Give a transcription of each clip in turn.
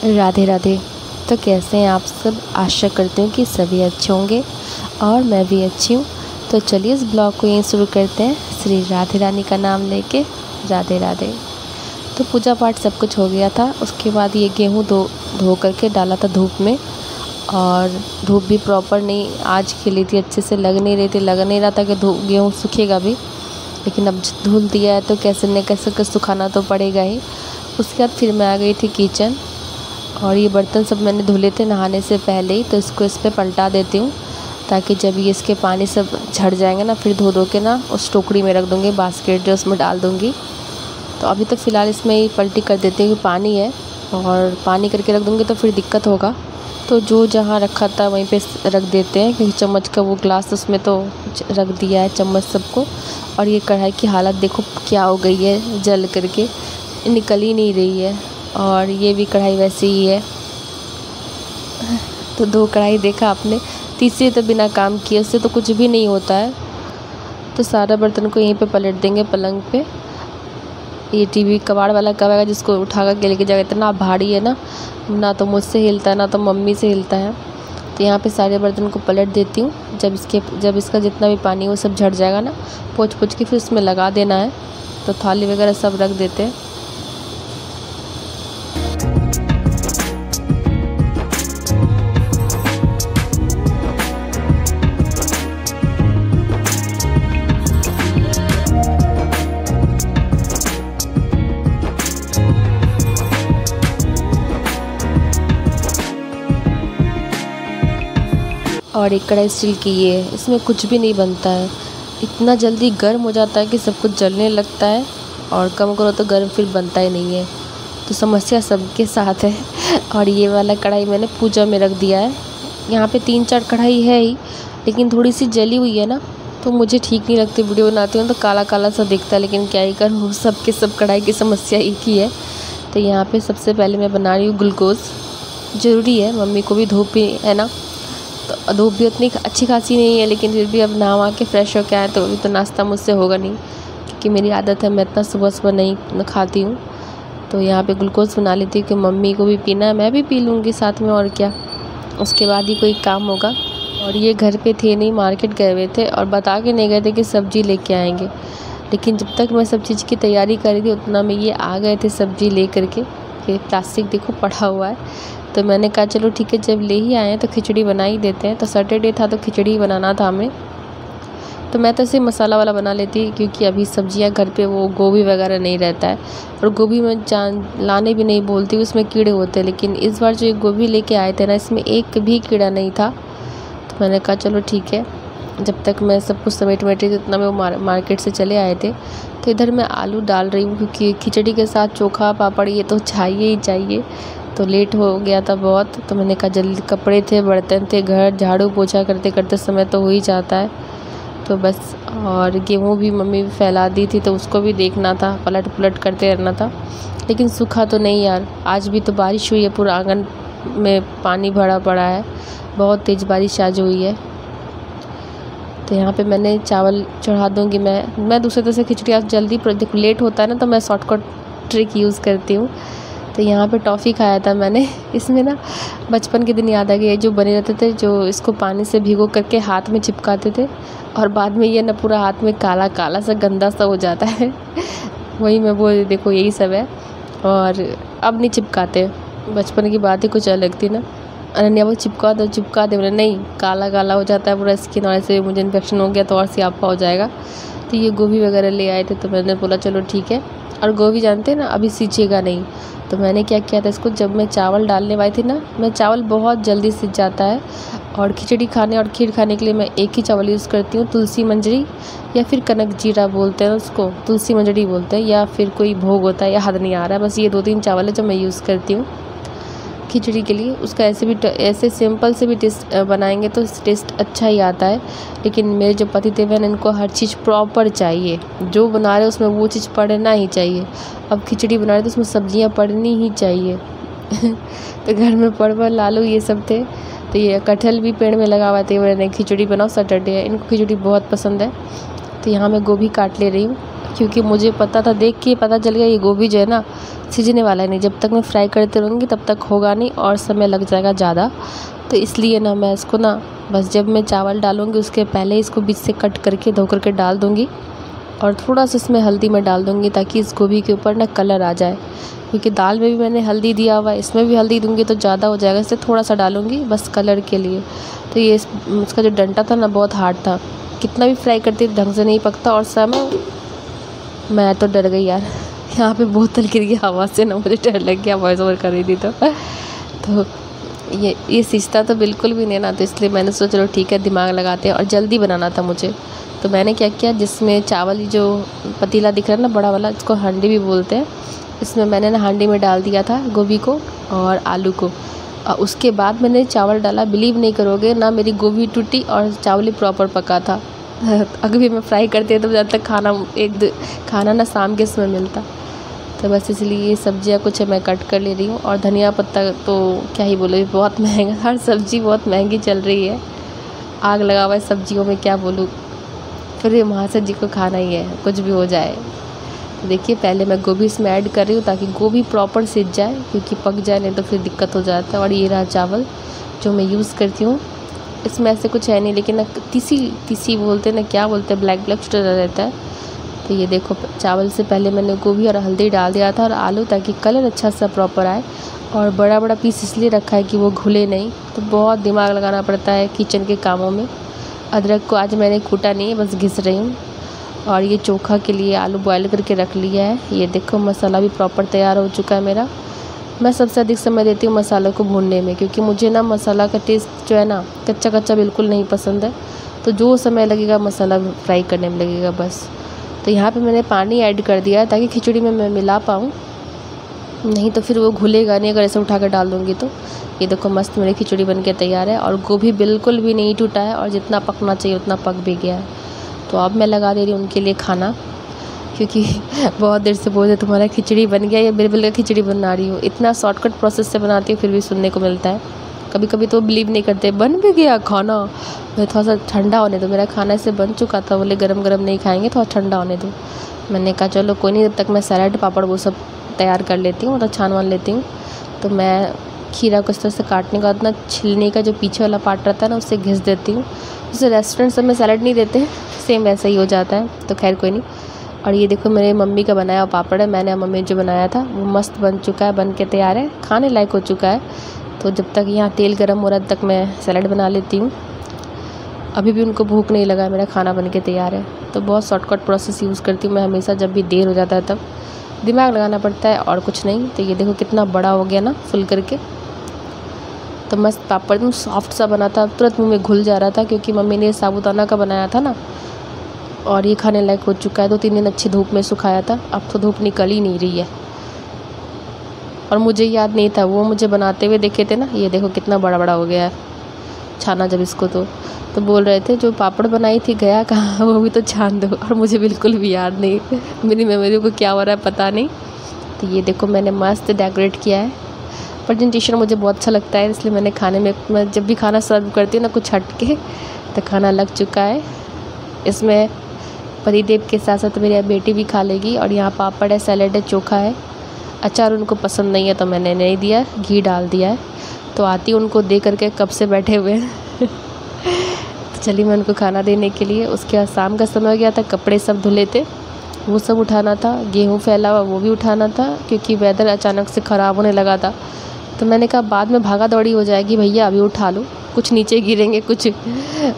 राधे राधे। तो कैसे हैं आप सब? आशा करती हूँ कि सभी अच्छे होंगे और मैं भी अच्छी हूँ। तो चलिए इस ब्लॉग को यहीं शुरू करते हैं, श्री राधे रानी का नाम लेके। राधे राधे। तो पूजा पाठ सब कुछ हो गया था। उसके बाद ये गेहूँ धो करके डाला था धूप में, और धूप भी प्रॉपर नहीं आज खिली थी, अच्छे से लग नहीं नहीं रहा था कि गेहूँ सूखेगा भी, लेकिन अब धुल दिया है तो कैसे न कैसे सुखाना तो पड़ेगा ही। उसके बाद फिर मैं आ गई थी किचन, और ये बर्तन सब मैंने धुले थे नहाने से पहले ही, तो इसको इस पर पलटा देती हूँ ताकि जब ये इसके पानी सब झड़ जाएंगे ना, फिर धो के ना उस टोकरी में रख दूँगी, बास्केट जो उसमें डाल दूँगी। तो अभी तक फ़िलहाल इसमें ही पलटी कर देती हूँ कि पानी है, और पानी करके रख दूँगी तो फिर दिक्कत होगा। तो जो जहाँ रखा था वहीं पे रख देते हैं, क्योंकि चम्मच का वो ग्लास उसमें तो रख दिया है चम्मच सबको। और ये कढ़ाई की हालत देखो क्या हो गई है, जल करके निकल ही नहीं रही है। और ये भी कढ़ाई वैसे ही है। तो 2 कढ़ाई देखा आपने, तीसरी तो बिना काम किए, उससे तो कुछ भी नहीं होता है। तो सारा बर्तन को यहीं पे पलट देंगे पलंग पे। ये टीवी कबाड़ वाला कब आएगा जिसको उठा कर के लेके जाएगा, इतना भारी है ना तो मुझसे हिलता है ना तो मम्मी से हिलता है। तो यहाँ पे सारे बर्तन को पलट देती हूँ। जब इसका जितना भी पानी वो सब झड़ जाएगा ना, पोंछ के फिर उसमें लगा देना है। तो थाली वगैरह सब रख देते हैं। और एक कढ़ाई स्टील की ये है, इसमें कुछ भी नहीं बनता है, इतना जल्दी गर्म हो जाता है कि सब कुछ जलने लगता है, और कम करो तो गर्म फिर बनता ही नहीं है। तो समस्या सबके साथ है। और ये वाला कढ़ाई मैंने पूजा में रख दिया है। यहाँ पे 3-4 कढ़ाई है ही, लेकिन थोड़ी सी जली हुई है ना, तो मुझे ठीक नहीं लगती। वीडियो बनाती हूँ तो काला काला सा दिखता है, लेकिन क्या ही करूँ, सब कढ़ाई की समस्या एक ही है। तो यहाँ पर सबसे पहले मैं बना रही हूँ ग्लूकोज़। ज़रूरी है, मम्मी को भी धूप भी है ना, तो धूप भी उतनी अच्छी खासी नहीं है, लेकिन फिर भी अब नहा के फ्रेश होके आए तो अभी तो नाश्ता मुझसे होगा नहीं, क्योंकि मेरी आदत है मैं इतना सुबह नहीं खाती हूँ। तो यहाँ पे ग्लूकोज़ बना लेती हूँ कि मम्मी को भी पीना है, मैं भी पी लूँगी साथ में, और क्या, उसके बाद ही कोई काम होगा। और ये घर पे थे नहीं, मार्केट गए हुए थे, और बता के नहीं गए थे कि सब्ज़ी लेके आएंगे। लेकिन जब तक मैं सब चीज़ की तैयारी कर रही थी उतना में ये आ गए थे सब्ज़ी ले करके। ये प्लास्टिक देखो पड़ा हुआ है। तो मैंने कहा चलो ठीक है, जब ले ही आए हैं तो खिचड़ी बना ही देते हैं। तो सैटरडे था तो खिचड़ी ही बनाना था हमें। तो मैं तो इसे मसाला वाला बना लेती, क्योंकि अभी सब्जियां घर पे वो गोभी वगैरह नहीं रहता है, और गोभी में लाने भी नहीं बोलती, उसमें कीड़े होते हैं। लेकिन इस बार जो गोभी लेके आए थे ना, इसमें एक भी कीड़ा नहीं था। तो मैंने कहा चलो ठीक है, जब तक मैं सब कुछ समेट रही थी उतना में वो मार्केट से चले आए थे। तो इधर मैं आलू डाल रही हूँ, क्योंकि खिचड़ी के साथ चोखा पापड़ ये तो चाहिए ही चाहिए। तो लेट हो गया था बहुत, तो मैंने कहा जल्दी, कपड़े थे, बर्तन थे, घर झाड़ू पोछा करते करते समय तो हो ही जाता है। तो बस, और गेहूँ भी मम्मी फैला दी थी तो उसको भी देखना था, पलट करते रहना था। लेकिन सूखा तो नहीं यार, आज भी तो बारिश हुई है, पूरा आंगन में पानी भरा पड़ा है, बहुत तेज़ बारिश आज हुई है। तो यहाँ पे मैंने चावल चढ़ा दूँगी। मैं दूसरे खिचड़ी आज जल्दी लेट होता है ना, तो मैं शॉर्टकट ट्रिक यूज़ करती हूँ। तो यहाँ पे टॉफ़ी खाया था मैंने। इसमें ना बचपन के दिन याद आ गए, जो बने रहते थे, जो इसको पानी से भिगो करके हाथ में चिपकाते थे, और बाद में ये ना पूरा हाथ में काला काला सा गंदा सा हो जाता है। वही मैं बोल, देखो यही सब है। और अब नहीं चिपकाते, बचपन की बात ही कुछ अलग थी ना। अनन्या वो चिपका दे, बोले नहीं, काला काला हो जाता है पूरा स्किन, और ऐसे मुझे इन्फेक्शन हो गया तो और सियापा हो जाएगा। तो ये गोभी वगैरह ले आए थे, तो मैंने बोला चलो ठीक है। और गोभी जानते हैं ना, अभी सींचेगा नहीं। तो मैंने क्या किया था, इसको जब मैं चावल डालने वाली थी ना, मैं चावल बहुत जल्दी सींच जाता है, और खिचड़ी खाने और खीर खाने के लिए मैं एक ही चावल यूज़ करती हूँ, तुलसी मंजरी, या फिर कनक जीरा बोलते हैं उसको, तुलसी मंजरी बोलते हैं, या फिर कोई भोग होता है, याद नहीं आ रहा है। बस ये 2-3 चावल है जो मैं यूज़ करती हूँ खिचड़ी के लिए। उसका ऐसे सिंपल से भी टेस्ट बनाएंगे तो टेस्ट अच्छा ही आता है। लेकिन मेरे जो पति देव हैं, इनको हर चीज़ प्रॉपर चाहिए, जो बना रहे उसमें वो चीज़ पड़ना ही चाहिए। अब खिचड़ी बना रहे तो उसमें सब्जियां पड़नी ही चाहिए। तो घर में परवल आलू ये सब थे, तो ये कटहल भी पेड़ में लगा हुआ था। मैंने खिचड़ी बनाओ, सैटरडे है, इनको खिचड़ी बहुत पसंद है। तो यहाँ मैं गोभी काट ले रही हूँ। क्योंकि मुझे पता था, देख के पता चल गया ये गोभी जो है ना सिजने वाला नहीं, जब तक मैं फ्राई करते रहूँगी तब तक होगा नहीं और समय लग जाएगा ज़्यादा। तो इसलिए ना मैं इसको ना बस जब मैं चावल डालूँगी उसके पहले इसको बीच से कट करके धो करके डाल दूँगी और थोड़ा सा इसमें हल्दी मैं डाल दूँगी ताकि इस गोभी के ऊपर ना कलर आ जाए, क्योंकि दाल में भी मैंने हल्दी दिया हुआ है, इसमें भी हल्दी दूँगी तो ज़्यादा हो जाएगा, इससे थोड़ा सा डालूँगी बस कलर के लिए। तो ये इसका जो डंटा था ना बहुत हार्ड था, कितना भी फ्राई करती ढंग से नहीं पकता। और समय मैं तो डर गई यार, यहाँ पे बोतल गिर गई आवाज़ से ना, मुझे डर लग गया वॉइस ओवर कर रही थी तो ये सीखता तो बिल्कुल भी नहीं ना, तो इसलिए मैंने सोचा चलो ठीक है दिमाग लगाते हैं और जल्दी बनाना था मुझे। तो मैंने क्या किया, जिसमें चावल जो पतीला दिख रहा है ना बड़ा वाला, इसको हांडी भी बोलते हैं, इसमें मैंने ना हांडी में डाल दिया था गोभी को और आलू को। और उसके बाद मैंने चावल डाला, बिलीव नहीं करोगे ना मेरी गोभी टूटी और चावल ही प्रॉपर पका था। अगर भी मैं फ्राई करती तो ज़्यादा तक खाना ना शाम के समय मिलता। तो बस इसलिए ये सब्जियाँ कुछ मैं कट कर ले रही हूँ। और धनिया पत्ता तो क्या ही बोलो, बहुत महंगा, हर सब्ज़ी बहुत महंगी चल रही है, आग लगा हुआ है सब्जियों में, क्या बोलूँ। फिर ये महाराज जी को खाना ही है कुछ भी हो जाए। तो देखिए पहले मैं गोभी इसमें ऐड कर रही हूँ ताकि गोभी प्रॉपर सिज जाए, क्योंकि पक जाए नहीं तो फिर दिक्कत हो जाता है। और ये रहा चावल जो मैं यूज़ करती हूँ, इसमें ऐसे कुछ है नहीं, लेकिन ना तीसी बोलते हैं ना, क्या बोलते हैं, ब्लैक रहता है। तो ये देखो चावल से पहले मैंने गोभी और हल्दी डाल दिया था और आलू, ताकि कलर अच्छा सा प्रॉपर आए। और बड़ा बड़ा पीस इसलिए रखा है कि वो घुले नहीं, तो बहुत दिमाग लगाना पड़ता है किचन के कामों में। अदरक को आज मैंने कूटा नहीं है, बस घिस रही हूँ। और ये चोखा के लिए आलू बॉयल करके रख लिया है। ये देखो मसाला भी प्रॉपर तैयार हो चुका है मेरा। मैं सबसे अधिक समय देती हूँ मसालों को भूनने में, क्योंकि मुझे ना मसाला का टेस्ट जो है ना कच्चा कच्चा बिल्कुल नहीं पसंद है। तो जो समय लगेगा मसाला फ्राई करने में लगेगा बस। तो यहाँ पे मैंने पानी ऐड कर दिया है ताकि खिचड़ी में मैं मिला पाऊँ, नहीं तो फिर वो घुलेगा नहीं अगर ऐसे उठा कर डाल दूँगी तो। ये देखो मस्त मेरी खिचड़ी बन के तैयार है और गोभी बिल्कुल भी नहीं टूटा है और जितना पकना चाहिए उतना पक भी गया है। तो अब मैं लगा दे रही हूँ उनके लिए खाना, क्योंकि बहुत देर से बोल रहे तुम्हारा खिचड़ी बन गया या बिल्कुल का खिचड़ी बना रही हो। इतना शॉर्टकट प्रोसेस से बनाती हूँ फिर भी सुनने को मिलता है। कभी कभी तो बिलीव नहीं करते, बन भी गया खाना। मैं थोड़ा सा ठंडा होने दो, मेरा खाना ऐसे बन चुका था, बोले गरम गरम नहीं खाएंगे, थोड़ा ठंडा होने दो। मैंने कहा चलो कोई नहीं, जब तक मैं सैलेड पापड़ वो सब तैयार कर लेती हूँ, मतलब छान वान लेती हूँ। तो मैं खीरा को इस तरह से काटने के बाद ना छिलने का जो पीछे वाला पार्ट रहता है ना उससे घिस देती हूँ। जैसे रेस्टोरेंट सब में सैलेड नहीं देते, सेम वैसा ही हो जाता है। तो खैर कोई नहीं। और ये देखो मेरे मम्मी का बनाया हुआ पापड़ है, मैंने मम्मी जो बनाया था वो मस्त बन चुका है, बन के तैयार है, खाने लायक हो चुका है। तो जब तक यहाँ तेल गर्म हो रहा है तब तक मैं सैलेड बना लेती हूँ। अभी भी उनको भूख नहीं लगा, मेरा खाना बन के तैयार है। तो बहुत शॉर्टकट प्रोसेस यूज़ करती हूँ मैं हमेशा, जब भी देर हो जाता है तब दिमाग लगाना पड़ता है और कुछ नहीं। तो ये देखो कितना बड़ा हो गया ना फुल करके। तो मस्त पापड़ एकदम सॉफ्ट सा बना था, तुरंत मुँह में घुल जा रहा था, क्योंकि मम्मी ने साबूदाना का बनाया था ना। और ये खाने लायक हो चुका है। 2-3 दिन अच्छी धूप में सुखाया था, अब तो धूप निकल ही नहीं रही है। और मुझे याद नहीं था, वो मुझे बनाते हुए देखे थे ना। ये देखो कितना बड़ा बड़ा हो गया है छाना जब इसको। तो बोल रहे थे जो पापड़ बनाई थी गया कहाँ, वो भी तो छान दो। और मुझे बिल्कुल भी याद नहीं, मेरी मेमोरी को क्या हो रहा है पता नहीं। तो ये देखो मैंने मस्त डेकोरेट किया है। प्रेजेंटेशन मुझे बहुत अच्छा लगता है, इसलिए मैंने खाने में, मैं जब भी खाना सर्व करती हूँ ना कुछ हट के, तो खाना लग चुका है। इसमें पतिदेव के साथ साथ मेरी बेटी भी खा लेगी। और यहाँ पापड़ है, सैलेड है, चोखा है। अचार उनको पसंद नहीं है तो मैंने नहीं दिया, घी डाल दिया है। तो आती उनको दे करके कब से बैठे हुए हैं। तो चलिए मैं उनको खाना देने के लिए। उसके बाद शाम का समय हो गया था, कपड़े सब धुले थे वो सब उठाना था, गेहूँ फैला हुआ वो भी उठाना था, क्योंकि वेदर अचानक से ख़राब होने लगा था। तो मैंने कहा बाद में भागा दौड़ी हो जाएगी भैया, अभी उठा लो, कुछ नीचे गिरेंगे, कुछ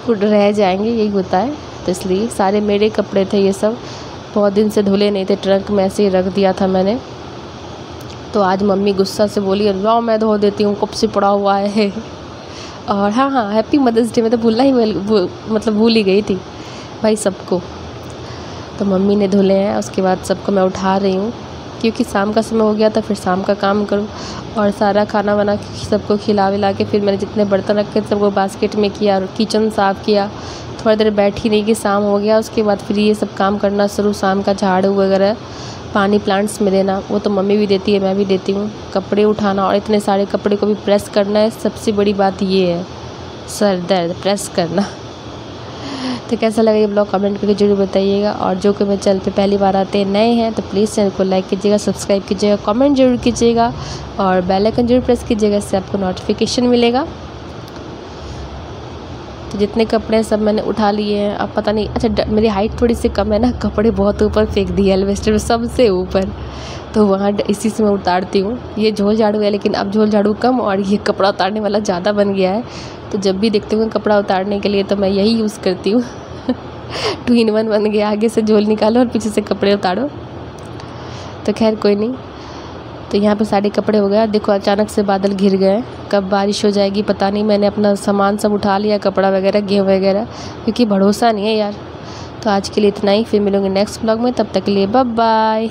रह जाएंगे, यही होता है। तो इसलिए सारे मेरे कपड़े थे ये सब, बहुत दिन से धुले नहीं थे, ट्रंक में ऐसे ही रख दिया था मैंने। तो आज मम्मी गुस्सा से बोली लाओ मैं धो देती हूँ, कब से पड़ा हुआ है। और हाँ हैप्पी मदर्स डे, मैं तो भूल ही गई थी भाई सबको। तो मम्मी ने धुले हैं, उसके बाद सबको मैं उठा रही हूँ, क्योंकि शाम का समय हो गया था, फिर शाम का काम करूँ। और सारा खाना बना सबको खिला विला के फिर मैंने जितने बर्तन रखे सबको बास्केट में किया और किचन साफ़ किया। थोड़ा देर बैठी नहीं कि शाम हो गया, उसके बाद फिर ये सब काम करना शुरू, शाम का झाड़ू वगैरह, पानी प्लांट्स में देना, वो तो मम्मी भी देती है मैं भी देती हूँ। कपड़े उठाना, और इतने सारे कपड़े को भी प्रेस करना है। सबसे बड़ी बात ये है, सर दर्द प्रेस करना, तो कैसा लगा ये ब्लॉग कमेंट करके जरूर बताइएगा। और जो कि मेरे चैनल पे पहली बार आते हैं, नए हैं, तो प्लीज़ चैनल को लाइक कीजिएगा, सब्सक्राइब कीजिएगा, कमेंट जरूर कीजिएगा और बेल आइकन जरूर प्रेस कीजिएगा, इससे आपको नोटिफिकेशन मिलेगा। तो जितने कपड़े हैं सब मैंने उठा लिए हैं। अब पता नहीं, अच्छा मेरी हाइट थोड़ी सी कम है ना, कपड़े बहुत ऊपर फेंक दिए एल्वेस्टर में, सबसे ऊपर, तो वहाँ इसी से मैं उतारती हूँ। ये झोल झाड़ू है, लेकिन अब झोल झाड़ू कम और ये कपड़ा उतारने वाला ज़्यादा बन गया है। तो जब भी देखती हूँ कपड़ा उतारने के लिए तो मैं यही यूज़ करती हूँ। 2 in 1 बन गया, आगे से झोल निकालो और पीछे से कपड़े उतारो। तो खैर कोई नहीं। तो यहाँ पे सारे कपड़े हो गया। देखो अचानक से बादल घिर गए, कब बारिश हो जाएगी पता नहीं। मैंने अपना सामान सब उठा लिया, कपड़ा वगैरह, गेहूँ वगैरह, क्योंकि भरोसा नहीं है यार। तो आज के लिए इतना ही, फिर मिलूंगे नेक्स्ट व्लॉग में, तब तक के लिए बाय बाय।